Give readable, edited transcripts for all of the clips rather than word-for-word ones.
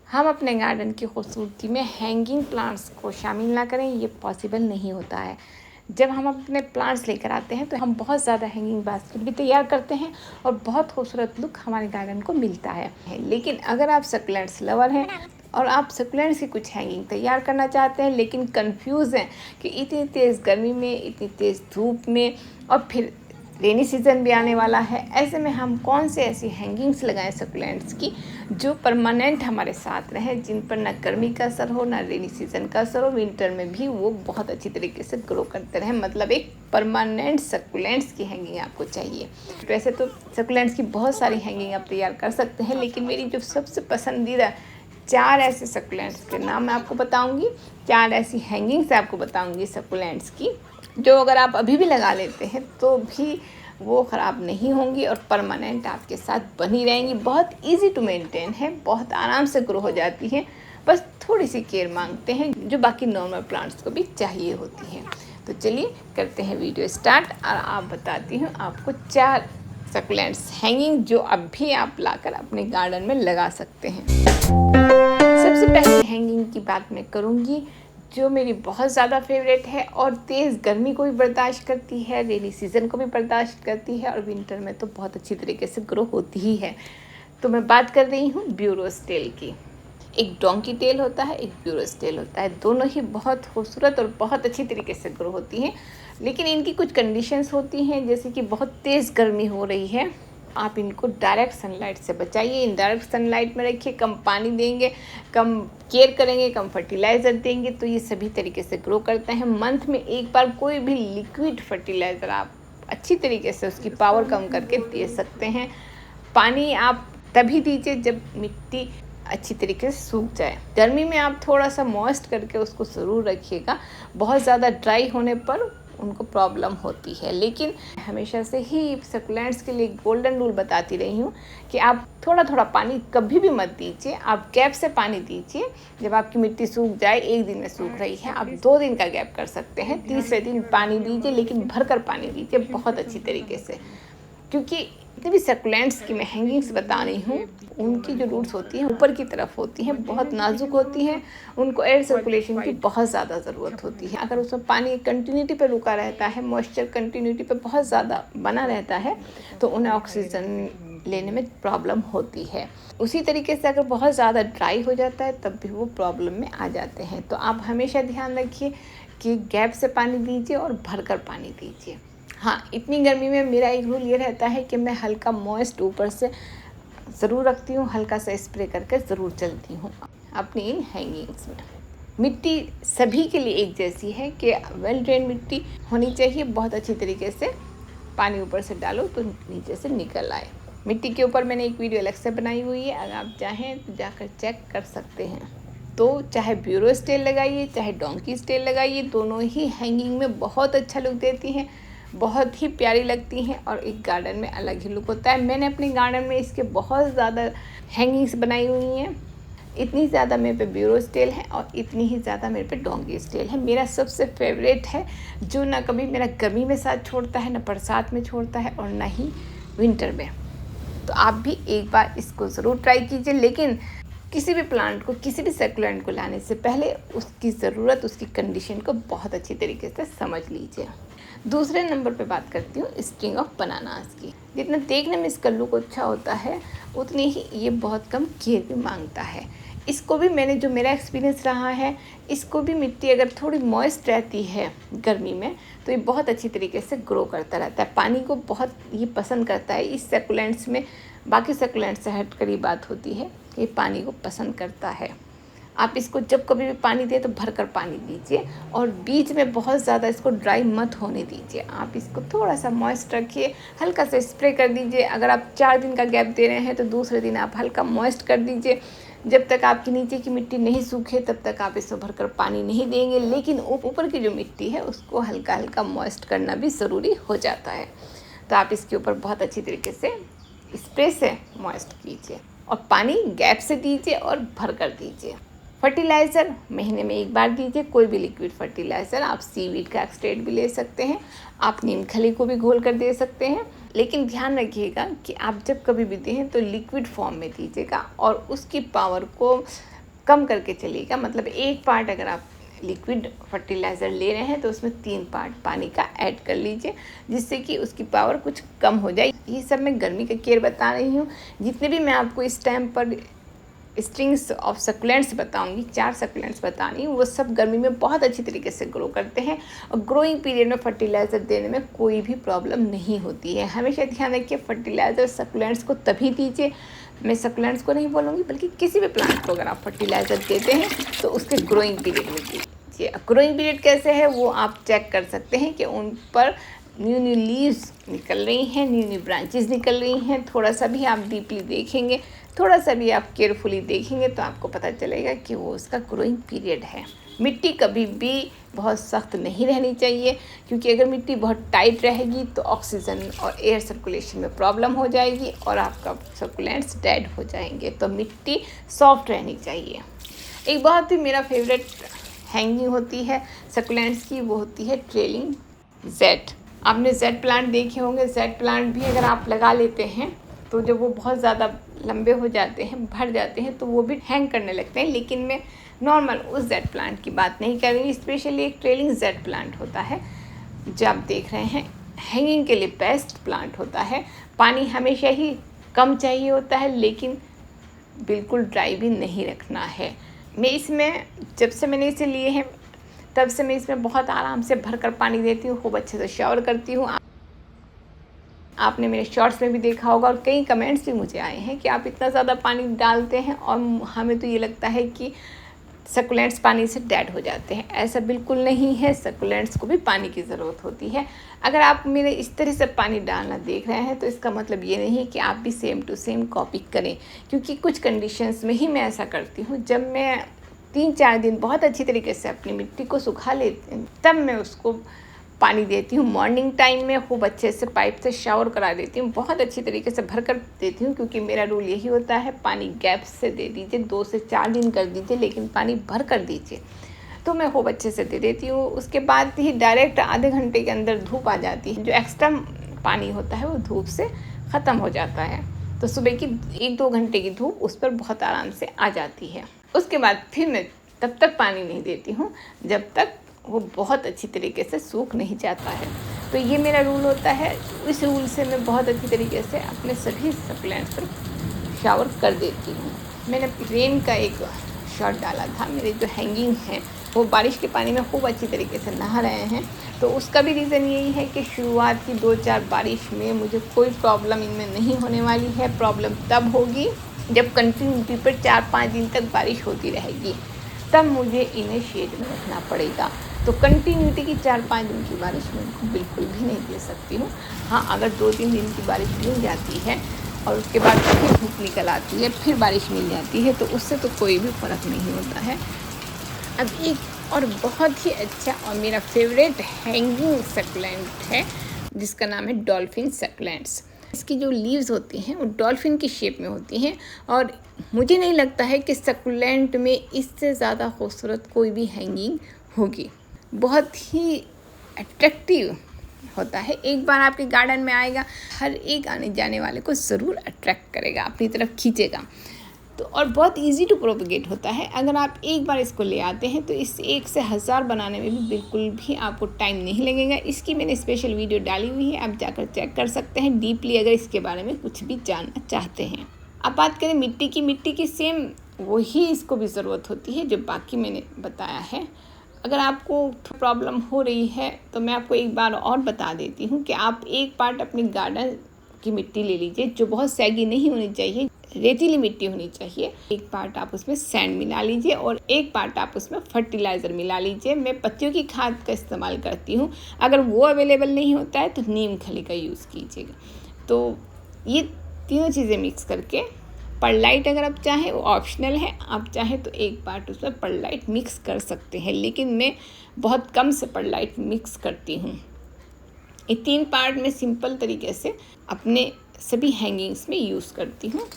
हम अपने गार्डन की खूबसूरती में हैंगिंग प्लांट्स को शामिल ना करें, ये पॉसिबल नहीं होता है। जब हम अपने प्लांट्स लेकर आते हैं तो हम बहुत ज़्यादा हैंगिंग बास्केट भी तैयार करते हैं और बहुत खूबसूरत लुक हमारे गार्डन को मिलता है। लेकिन अगर आप सक्लेंट्स लवर हैं और आप सक्लेंट्स की कुछ हैंगिंग तैयार करना चाहते हैं लेकिन कंफ्यूज हैं कि इतनी तेज़ गर्मी में, इतनी तेज़ धूप में, और फिर रेनी सीज़न भी आने वाला है, ऐसे में हम कौन से ऐसी हैंगिंग्स लगाएं सक्लेंट्स की जो परमानेंट हमारे साथ रहें, जिन पर ना गर्मी का असर हो, ना रेनी सीज़न का असर हो, विंटर में भी वो बहुत अच्छी तरीके से ग्रो करते रहें। मतलब एक परमानेंट सक्लेंट्स की हैंगिंग आपको चाहिए। वैसे तो सक्लेंट्स की बहुत सारी हैंगिंग आप तैयार कर सकते हैं, लेकिन मेरी जो सबसे पसंदीदा 4 ऐसे सक्लेंट्स के नाम मैं आपको बताऊंगी, 4 ऐसी हैंगिंग्स आपको बताऊंगी सक्लेंट्स की, जो अगर आप अभी भी लगा लेते हैं तो भी वो ख़राब नहीं होंगी और परमानेंट आपके साथ बनी रहेंगी। बहुत इजी टू मेंटेन है, बहुत आराम से ग्रो हो जाती हैं, बस थोड़ी सी केयर मांगते हैं जो बाकी नॉर्मल प्लांट्स को भी चाहिए होती है। तो चलिए करते हैं वीडियो स्टार्ट और आप बताती हूँ आपको 4 सक्लेंट्स हैंगिंग जो अब भी आप लाकर अपने गार्डन में लगा सकते हैं। सबसे पहले हैंगिंग की बात मैं करूँगी जो मेरी बहुत ज़्यादा फेवरेट है और तेज़ गर्मी को भी बर्दाश्त करती है, रेनी सीज़न को भी बर्दाश्त करती है और विंटर में तो बहुत अच्छी तरीके से ग्रो होती ही है। तो मैं बात कर रही हूँ ब्यूरोस्टेल की। एक डोंकी टेल होता है, एक ब्यूरोस्टेल होता है, दोनों ही बहुत खूबसूरत और बहुत अच्छी तरीके से ग्रो होती हैं, लेकिन इनकी कुछ कंडीशंस होती हैं, जैसे कि बहुत तेज़ गर्मी हो रही है, आप इनको डायरेक्ट सनलाइट से बचाइए, इनडायरेक्ट सनलाइट में रखिए, कम पानी देंगे, कम केयर करेंगे, कम फर्टिलाइज़र देंगे तो ये सभी तरीके से ग्रो करते हैं। मंथ में एक बार कोई भी लिक्विड फर्टिलाइज़र आप अच्छी तरीके से उसकी पावर कम करके दे सकते हैं। पानी आप तभी दीजिए जब मिट्टी अच्छी तरीके से सूख जाए। गर्मी में आप थोड़ा सा मॉइस्ट करके उसको ज़रूर रखिएगा, बहुत ज़्यादा ड्राई होने पर उनको प्रॉब्लम होती है। लेकिन हमेशा से ही सक्लेंट्स के लिए गोल्डन रूल बताती रही हूँ कि आप थोड़ा थोड़ा पानी कभी भी मत दीजिए, आप गैप से पानी दीजिए। जब आपकी मिट्टी सूख जाए, एक दिन में सूख रही है, आप 2 दिन का गैप कर सकते हैं, तीसरे दिन पानी दीजिए, लेकिन भरकर पानी दीजिए बहुत अच्छी तरीके से। क्योंकि जितनी भी सक्लेंट्स की मैं हैंगिंग्स बता रही हूँ, उनकी जो रूट्स होती हैं ऊपर की तरफ होती हैं, बहुत नाजुक होती हैं, उनको एयर सर्कुलेशन की बहुत ज़्यादा ज़रूरत होती है। अगर उसमें पानी कंटिन्यूटी पे रुका रहता है, मॉइस्चर कंटिन्यूटी पे बहुत ज़्यादा बना रहता है, तो उन्हें ऑक्सीजन लेने में प्रॉब्लम होती है। उसी तरीके से अगर बहुत ज़्यादा ड्राई हो जाता है तब भी वो प्रॉब्लम में आ जाते हैं। तो आप हमेशा ध्यान रखिए कि गैप से पानी दीजिए और भरकर पानी दीजिए। हाँ, इतनी गर्मी में मेरा एक रूल ये रहता है कि मैं हल्का मॉइस्ट ऊपर से ज़रूर रखती हूँ, हल्का सा स्प्रे करके ज़रूर चलती हूँ अपनी इन हैंगिंग्स में। मिट्टी सभी के लिए एक जैसी है कि वेल ड्रेन मिट्टी होनी चाहिए, बहुत अच्छी तरीके से पानी ऊपर से डालो तो नीचे से निकल आए। मिट्टी के ऊपर मैंने एक वीडियो अलग से बनाई हुई है, अगर आप चाहें तो जाकर चेक कर सकते हैं। तो चाहे ब्यूरो स्टेल लगाइए, चाहे डोंकी स्टेल लगाइए, दोनों ही हैंगिंग में बहुत अच्छा लुक देती हैं, बहुत ही प्यारी लगती हैं और एक गार्डन में अलग ही लुक होता है। मैंने अपने गार्डन में इसके बहुत ज़्यादा हैंगिंग्स बनाई हुई हैं। इतनी ज़्यादा मेरे पे ब्यूरो स्टेल है और इतनी ही ज़्यादा मेरे पे डोंकी स्टेल है। मेरा सबसे फेवरेट है जो ना कभी मेरा गर्मी में साथ छोड़ता है, ना बरसात में छोड़ता है और ना ही विंटर में। तो आप भी एक बार इसको ज़रूर ट्राई कीजिए, लेकिन किसी भी प्लांट को, किसी भी सक्लेंट को लाने से पहले उसकी ज़रूरत, उसकी कंडीशन को बहुत अच्छी तरीके से समझ लीजिए। दूसरे नंबर पे बात करती हूँ स्ट्रिंग ऑफ बनानास की। जितना देखने में इसका लुक अच्छा होता है, उतनी ही ये बहुत कम केयर भी मांगता है। इसको भी मैंने, जो मेरा एक्सपीरियंस रहा है, इसको भी मिट्टी अगर थोड़ी मॉइस्ट रहती है गर्मी में तो ये बहुत अच्छी तरीके से ग्रो करता रहता है। पानी को बहुत ये पसंद करता है। इस सक्लेंट्स में बाकी सक्लेंट्स से हट कर ये बात होती है कि पानी को पसंद करता है। आप इसको जब कभी भी पानी दें तो भरकर पानी दीजिए और बीच में बहुत ज़्यादा इसको ड्राई मत होने दीजिए। आप इसको थोड़ा सा मॉइस्ट रखिए, हल्का सा स्प्रे कर दीजिए। अगर आप 4 दिन का गैप दे रहे हैं तो दूसरे दिन आप हल्का मॉइस्ट कर दीजिए। जब तक आपकी नीचे की मिट्टी नहीं सूखे तब तक आप इसको भरकर पानी नहीं देंगे, लेकिन ऊपर की जो मिट्टी है उसको हल्का हल्का मॉइस्ट करना भी ज़रूरी हो जाता है। तो आप इसके ऊपर बहुत अच्छी तरीके से स्प्रे से मॉइस्ट कीजिए और पानी गैप से दीजिए और भर कर दीजिए। फर्टिलाइज़र महीने में एक बार दीजिए, कोई भी लिक्विड फर्टिलाइज़र। आप सीवीड का एक्सट्रैक्ट भी ले सकते हैं, आप नीम खली को भी घोल कर दे सकते हैं, लेकिन ध्यान रखिएगा कि आप जब कभी भी दें तो लिक्विड फॉर्म में दीजिएगा और उसकी पावर को कम करके चलिएगा। मतलब 1 पार्ट अगर आप लिक्विड फर्टिलाइज़र ले रहे हैं तो उसमें 3 पार्ट पानी का ऐड कर लीजिए, जिससे कि उसकी पावर कुछ कम हो जाए। ये सब मैं गर्मी का केयर बता रही हूँ। जितने भी मैं आपको इस टाइम पर स्ट्रिंग्स ऑफ सकुलेंट्स बताऊंगी, 4 सकुलेंट्स बता रही हूँ, वो सब गर्मी में बहुत अच्छी तरीके से ग्रो करते हैं और ग्रोइंग पीरियड में फर्टिलाइज़र देने में कोई भी प्रॉब्लम नहीं होती है। हमेशा ध्यान रखिए फर्टिलाइज़र सकुलेंट्स को तभी दीजिए, मैं सकुलेंट्स को नहीं बोलूँगी, बल्कि किसी भी प्लांट को अगर आप फर्टिलाइज़र देते हैं तो उसके ग्रोइंग पीरियड में दीजिए। ग्रोइंग पीरियड कैसे है वो आप चेक कर सकते हैं कि उन पर न्यू लीव्स निकल रही हैं, न्यू ब्रांचेस निकल रही हैं। थोड़ा सा भी आप डीपली देखेंगे, थोड़ा सा भी आप केयरफुली देखेंगे तो आपको पता चलेगा कि वो उसका ग्रोइंग पीरियड है। मिट्टी कभी भी बहुत सख्त नहीं रहनी चाहिए, क्योंकि अगर मिट्टी बहुत टाइट रहेगी तो ऑक्सीजन और एयर सर्कुलेशन में प्रॉब्लम हो जाएगी और आपका सकुलेंट्स डेड हो जाएंगे। तो मिट्टी सॉफ्ट रहनी चाहिए। एक बहुत ही मेरा फेवरेट हैंगिंग होती है सकुलेंट्स की, वो होती है ट्रेलिंग जेड। आपने जेड प्लांट देखे होंगे। जेड प्लांट भी अगर आप लगा लेते हैं तो जब वो बहुत ज़्यादा लंबे हो जाते हैं, भर जाते हैं, तो वो भी हैंग करने लगते हैं। लेकिन मैं नॉर्मल उस जेड प्लांट की बात नहीं कर रही। स्पेशली एक ट्रेलिंग जेड प्लांट होता है जो आप देख रहे हैं, हैंगिंग के लिए बेस्ट प्लांट होता है। पानी हमेशा ही कम चाहिए होता है, लेकिन बिल्कुल ड्राई भी नहीं रखना है। मैं इसमें जब से मैंने इसे लिए हैं तब से मैं इसमें बहुत आराम से भरकर पानी देती हूँ, खूब अच्छे से शावर करती हूँ। आपने मेरे शॉर्ट्स में भी देखा होगा और कई कमेंट्स भी मुझे आए हैं कि आप इतना ज़्यादा पानी डालते हैं और हमें तो ये लगता है कि सकुलेंट्स पानी से डेड हो जाते हैं। ऐसा बिल्कुल नहीं है, सकुलेंट्स को भी पानी की ज़रूरत होती है। अगर आप मेरे इस तरह से पानी डालना देख रहे हैं तो इसका मतलब ये नहीं कि आप भी सेम टू सेम कॉपी करें, क्योंकि कुछ कंडीशंस में ही मैं ऐसा करती हूँ। जब मैं 3-4 दिन बहुत अच्छी तरीके से अपनी मिट्टी को सुखा लेती हूँ तब मैं उसको पानी देती हूँ। मॉर्निंग टाइम में खूब अच्छे से पाइप से शावर करा देती हूँ, बहुत अच्छी तरीके से भर कर देती हूँ, क्योंकि मेरा रूल यही होता है पानी गैप से दे दीजिए, 2 से 4 दिन कर दीजिए, लेकिन पानी भर कर दीजिए। तो मैं खूब अच्छे से दे देती हूँ। उसके बाद ही डायरेक्ट आधे घंटे के अंदर धूप आ जाती है, जो एक्स्ट्रा पानी होता है वो धूप से ख़त्म हो जाता है। तो सुबह की 1-2 घंटे की धूप उस पर बहुत आराम से आ जाती है। उसके बाद फिर मैं तब तक पानी नहीं देती हूँ जब तक वो बहुत अच्छी तरीके से सूख नहीं जाता है। तो ये मेरा रूल होता है। इस रूल से मैं बहुत अच्छी तरीके से अपने सभी सकुलेंट्स पर शावर कर देती हूँ। मैंने रेन का एक शॉट डाला था। मेरे जो हैंगिंग हैं वो बारिश के पानी में खूब अच्छी तरीके से नहा रहे हैं। तो उसका भी रीज़न यही है कि शुरुआत की 2-4 बारिश में मुझे कोई प्रॉब्लम इनमें नहीं होने वाली है। प्रॉब्लम तब होगी जब कंटिन्यूटी पर 4-5 दिन तक बारिश होती रहेगी, तब मुझे इन्हें शेड में रखना पड़ेगा। तो कंटिन्यूटी की 4-5 दिन की बारिश मैं इनको बिल्कुल भी नहीं दे सकती हूँ। हाँ, अगर 2-3 दिन की बारिश मिल जाती है और उसके बाद फिर धूप निकल आती है, फिर बारिश मिल जाती है, तो उससे तो कोई भी फ़र्क नहीं होता है। अब एक और बहुत ही अच्छा और मेरा फेवरेट हैंगिंग सकुलेंट है जिसका नाम है डॉल्फिन सकुलेंट्स। इसकी जो लीव्स होती हैं वो डॉल्फिन की शेप में होती हैं और मुझे नहीं लगता है कि सकुलेंट में इससे ज़्यादा खूबसूरत कोई भी हैंगिंग होगी। बहुत ही अट्रैक्टिव होता है। एक बार आपके गार्डन में आएगा, हर एक आने जाने वाले को ज़रूर अट्रैक्ट करेगा, अपनी तरफ खींचेगा। तो और बहुत इजी टू प्रोपगेट होता है। अगर आप एक बार इसको ले आते हैं तो इस 1 से 1000 बनाने में भी बिल्कुल भी आपको टाइम नहीं लगेगा। इसकी मैंने स्पेशल वीडियो डाली हुई है, आप जाकर चेक कर सकते हैं डीपली अगर इसके बारे में कुछ भी जानना चाहते हैं। अब बात करें मिट्टी की सेम वही इसको भी ज़रूरत होती है जो बाकी मैंने बताया है। अगर आपको प्रॉब्लम हो रही है तो मैं आपको एक बार और बता देती हूँ कि आप एक पार्ट अपने गार्डन की मिट्टी ले लीजिए, जो बहुत सैगी नहीं होनी चाहिए, रेतीली मिट्टी होनी चाहिए। एक पार्ट आप उसमें सैंड मिला लीजिए और एक पार्ट आप उसमें फर्टिलाइज़र मिला लीजिए। मैं पत्तियों की खाद का इस्तेमाल करती हूँ, अगर वो अवेलेबल नहीं होता है तो नीम खली का यूज़ कीजिएगा। तो ये तीनों चीज़ें मिक्स करके परलाइट अगर आप चाहें वो ऑप्शनल है, आप चाहें तो एक पार्ट उसमें परलाइट मिक्स कर सकते हैं, लेकिन मैं बहुत कम से परलाइट मिक्स करती हूँ। ये 3 पार्ट में सिंपल तरीके से अपने सभी हैंगिंग्स में यूज़ करती हूँ।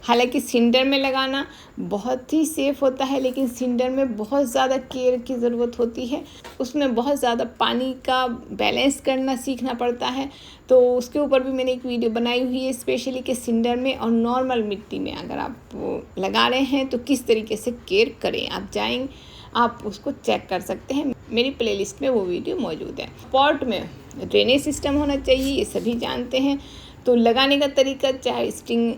हालांकि सिंडर में लगाना बहुत ही सेफ़ होता है, लेकिन सिंडर में बहुत ज़्यादा केयर की ज़रूरत होती है। उसमें बहुत ज़्यादा पानी का बैलेंस करना सीखना पड़ता है। तो उसके ऊपर भी मैंने एक वीडियो बनाई हुई है स्पेशली कि सिंडर में और नॉर्मल मिट्टी में अगर आप लगा रहे हैं तो किस तरीके से केयर करें। आप उसको चेक कर सकते हैं, मेरी प्लेलिस्ट में वो वीडियो मौजूद है। पॉट में ड्रेनेज सिस्टम होना चाहिए, ये सभी जानते हैं। तो लगाने का तरीका, चाहे स्टिंग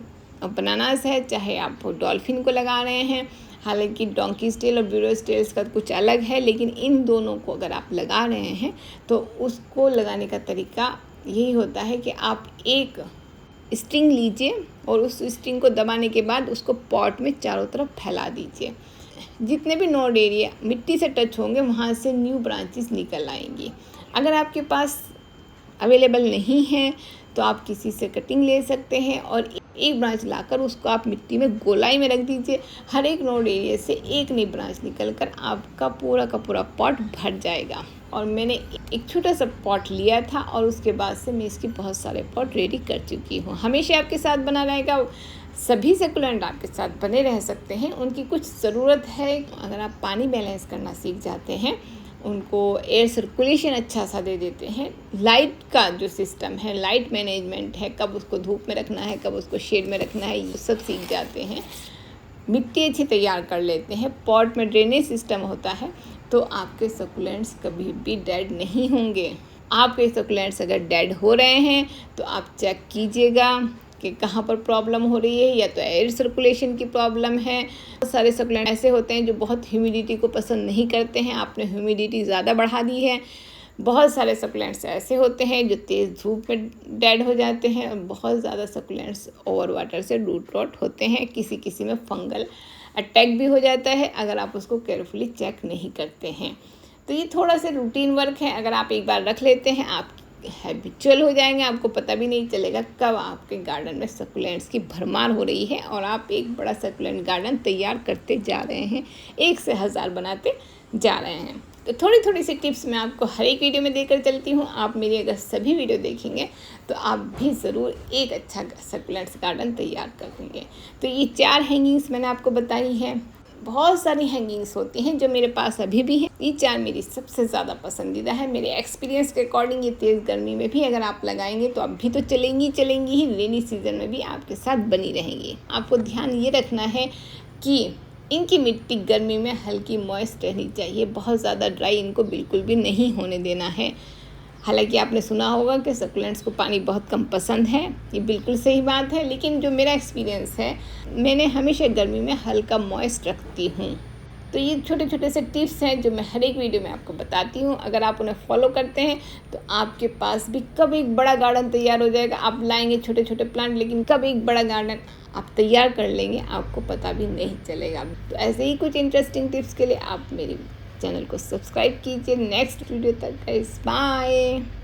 बनानास है, चाहे आप डॉल्फिन को लगा रहे हैं, हालांकि डोंकी स्टेल और ब्यूरो स्टेल्स का कुछ अलग है, लेकिन इन दोनों को अगर आप लगा रहे हैं तो उसको लगाने का तरीका यही होता है कि आप एक स्ट्रिंग लीजिए और उस स्ट्रिंग को दबाने के बाद उसको पॉट में चारों तरफ फैला दीजिए। जितने भी नोड एरिया मिट्टी से टच होंगे वहाँ से न्यू ब्रांचेस निकल आएंगी। अगर आपके पास अवेलेबल नहीं है तो आप किसी से कटिंग ले सकते हैं और एक ब्रांच लाकर उसको आप मिट्टी में गोलाई में रख दीजिए। हर एक नोड एरिया से एक नई ब्रांच निकलकर आपका पूरा का पूरा पॉट भर जाएगा। और मैंने एक छोटा सा पॉट लिया था और उसके बाद से मैं इसके बहुत सारे पॉट रेडी कर चुकी हूँ। हमेशा आपके साथ बना रहेगा, सभी सकुलेंट आपके साथ बने रह सकते हैं। उनकी कुछ ज़रूरत है, अगर आप पानी बैलेंस करना सीख जाते हैं, उनको एयर सर्कुलेशन अच्छा सा दे देते हैं, लाइट का जो सिस्टम है, लाइट मैनेजमेंट है, कब उसको धूप में रखना है, कब उसको शेड में रखना है, ये सब सीख जाते हैं, मिट्टी अच्छी तैयार कर लेते हैं, पॉट में ड्रेनेज सिस्टम होता है, तो आपके सकुलेंट्स कभी भी डेड नहीं होंगे। आपके सकुलेंट्स अगर डेड हो रहे हैं तो आप चेक कीजिएगा कि कहाँ पर प्रॉब्लम हो रही है, या तो एयर सर्कुलेशन की प्रॉब्लम है। बहुत सारे सकुलेंट ऐसे होते हैं जो बहुत ह्यूमिडिटी को पसंद नहीं करते हैं, आपने ह्यूमिडिटी ज़्यादा बढ़ा दी है। बहुत सारे सकुलेंट्स ऐसे होते हैं जो तेज़ धूप में डेड हो जाते हैं, और बहुत ज़्यादा सकुलेंट्स ओवर वाटर से रूट रॉट होते हैं। किसी में फंगल अटैक भी हो जाता है अगर आप उसको केयरफुली चेक नहीं करते हैं। तो ये थोड़ा सा रूटीन वर्क है, अगर आप एक बार रख लेते हैं आप हैबिचुअल हो जाएंगे, आपको पता भी नहीं चलेगा कब आपके गार्डन में सकुलेंट्स की भरमार हो रही है और आप एक बड़ा सकुलेंट गार्डन तैयार करते जा रहे हैं, 1 से 1000 बनाते जा रहे हैं। तो थोड़ी थोड़ी सी टिप्स मैं आपको हर एक वीडियो में देकर चलती हूँ। आप मेरी अगर सभी वीडियो देखेंगे तो आप भी ज़रूर एक अच्छा सकुलेंट्स गार्डन तैयार कर देंगे। तो ये 4 हैंगिंग्स मैंने आपको बताई हैं। बहुत सारी हैंगिंग्स होती हैं जो मेरे पास अभी भी हैं। ये 4 मेरी सबसे ज़्यादा पसंदीदा है। मेरे एक्सपीरियंस के अकॉर्डिंग ये तेज़ गर्मी में भी अगर आप लगाएंगे तो अभी तो चलेंगी ही, रेनी सीज़न में भी आपके साथ बनी रहेंगी। आपको ध्यान ये रखना है कि इनकी मिट्टी गर्मी में हल्की मॉइस्ट रहनी चाहिए, बहुत ज़्यादा ड्राई इनको बिल्कुल भी नहीं होने देना है। हालांकि आपने सुना होगा कि सकुलेंट्स को पानी बहुत कम पसंद है, ये बिल्कुल सही बात है, लेकिन जो मेरा एक्सपीरियंस है, मैंने हमेशा गर्मी में हल्का मॉइस्ट रखती हूँ। तो ये छोटे छोटे से टिप्स हैं जो मैं हर एक वीडियो में आपको बताती हूँ। अगर आप उन्हें फॉलो करते हैं तो आपके पास भी कब एक बड़ा गार्डन तैयार हो जाएगा। आप लाएंगे छोटे छोटे प्लांट, लेकिन कब एक बड़ा गार्डन आप तैयार कर लेंगे आपको पता भी नहीं चलेगा। तो ऐसे ही कुछ इंटरेस्टिंग टिप्स के लिए आप मेरी चैनल को सब्सक्राइब कीजिए। नेक्स्ट वीडियो तक गाइस, बाय।